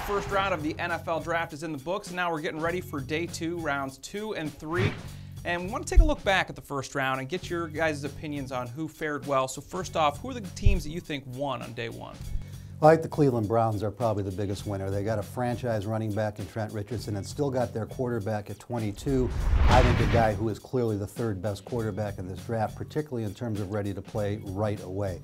first round of the NFL draft is in the books. Now we're getting ready for day 2, rounds 2 and 3. And we want to take a look back at the first round and get your guys' opinions on who fared well. So first off, who are the teams that you think won on day 1? I think the Cleveland Browns are probably the biggest winner. They got a franchise running back in Trent Richardson and still got their quarterback at 22. I think a guy who is clearly the 3rd best quarterback in this draft, particularly in terms of ready to play right away.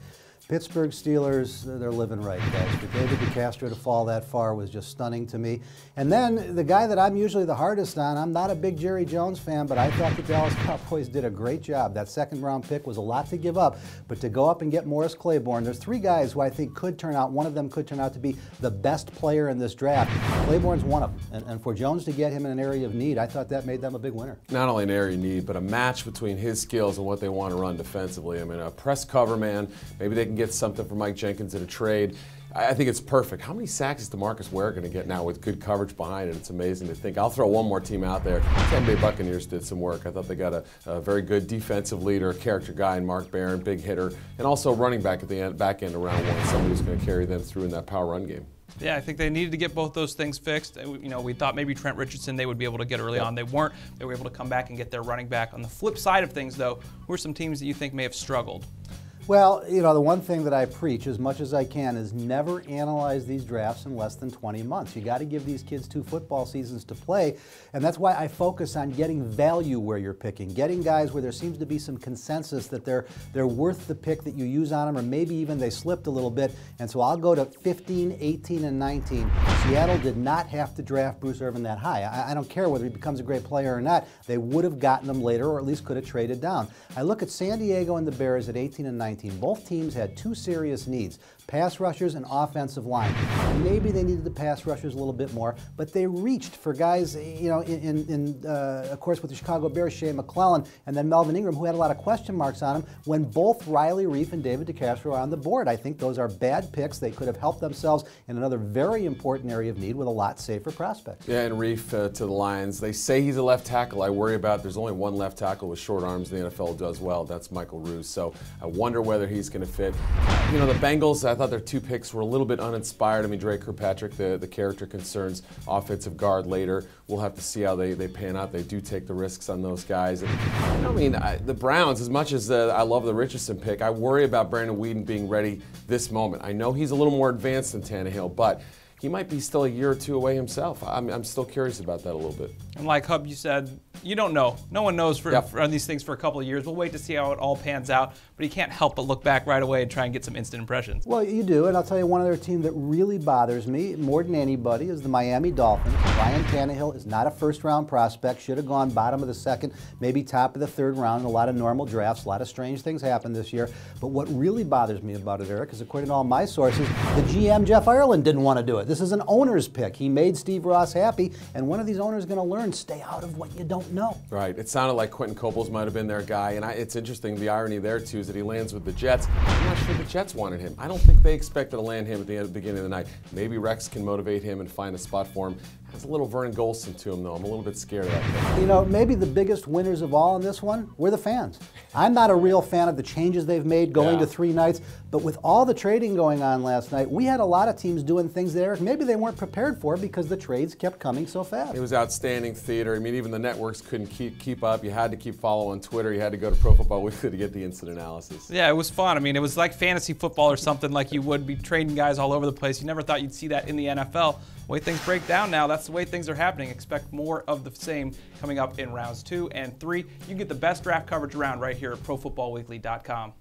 Pittsburgh Steelers, they're living right, guys. For David DeCastro to fall that far was just stunning to me. And then the guy that I'm usually the hardest on, I'm not a big Jerry Jones fan, but I thought the Dallas Cowboys did a great job. That 2nd round pick was a lot to give up, but to go up and get Morris Claiborne, there's 3 guys who I think could turn out, one of them could turn out to be the best player in this draft. Claiborne's one of them. And for Jones to get him in an area of need, I thought that made them a big winner. Not only an area of need, but a match between his skills and what they want to run defensively. I mean, a press cover man, maybe they can get something from Mike Jenkins in a trade. I think it's perfect. How many sacks is DeMarcus Ware going to get now with good coverage behind it? It's amazing to think. I'll throw one more team out there. Tampa Bay Buccaneers did some work. I thought they got a very good defensive leader, a character guy in Mark Barron, big hitter, and also running back at the back end of round 1, somebody who's going to carry them through in that power run game. Yeah, I think they needed to get both those things fixed. We thought maybe Trent Richardson they would be able to get early on. They weren't. They were able to come back and get their running back. On the flip side of things, though, who are some teams that you think may have struggled? Well, the one thing that I preach as much as I can is never analyze these drafts in less than 20 months. You got to give these kids 2 football seasons to play, and that's why I focus on getting value where you're picking, getting guys where there seems to be some consensus that they're worth the pick that you use on them, or maybe even they slipped a little bit. And so I'll go to 15, 18, and 19. Seattle did not have to draft Bruce Irvin that high. I don't care whether he becomes a great player or not. They would have gotten him later, or at least could have traded down. I look at San Diego and the Bears at 18 and 19. Both teams had 2 serious needs, pass rushers and offensive line. Maybe they needed the pass rushers a little bit more, but they reached for guys, of course, with the Chicago Bears, Shea McClellan, and then Melvin Ingram, who had a lot of question marks on him, when both Riley Reif and David DeCastro are on the board. I think those are bad picks. They could have helped themselves in another very important area of need with a lot safer prospect. Yeah, and Reif to the Lions. They say he's a left tackle. I worry about there's only one left tackle with short arms the NFL does well. That's Michael Roos. So I wonder whether he's going to fit. The Bengals, I thought their 2 picks were a little bit uninspired. I mean, Dre Kirkpatrick, the character concerns, offensive guard later. We'll have to see how they pan out. They do take the risks on those guys. And, the Browns, as much as I love the Richardson pick, I worry about Brandon Weeden being ready this moment. I know he's a little more advanced than Tannehill, but he might be still a year or 2 away himself. I'm still curious about that a little bit. And like Hub, you said, you don't know. No one knows for these things for a couple of years. We'll wait to see how it all pans out. But you can't help but look back right away and try and get some instant impressions. Well, you do, and I'll tell you one other team that really bothers me more than anybody is the Miami Dolphins. Ryan Tannehill is not a first-round prospect. Should have gone bottom of the 2nd, maybe top of the 3rd round in a lot of normal drafts. A lot of strange things happened this year. But what really bothers me about it, Eric, is according to all my sources, the GM, Jeff Ireland, didn't want to do it. This is an owner's pick. He made Steve Ross happy, and one of these owners is going to learn, stay out of what you don't know. Right. It sounded like QUINTON COPLES might have been their guy, and it's interesting, the irony there, too, is that he lands with the Jets. I'm not sure the Jets wanted him. I don't think they expected to land him at the beginning of the night. Maybe Rex can motivate him and find a spot for him. Has a little Vernon Golson to him, though. I'm a little bit scared of that. Maybe the biggest winners of all in this one were the fans. I'm not a real fan of the changes they've made going to 3 nights, but with all the trading going on last night, we had a lot of teams doing things that, Eric, maybe they weren't prepared for because the trades kept coming so fast. It was outstanding theater. I mean, even the networks couldn't keep up. You had to keep following Twitter. You had to go to Pro Football Weekly to get the instant analysis. Yeah, it was fun. I mean, it was like fantasy football or something, like you would be trading guys all over the place. You never thought you'd see that in the NFL. The way things break down now, that's the way things are happening. Expect more of the same coming up in rounds 2 and 3. You can get the best draft coverage around right here at ProFootballWeekly.com.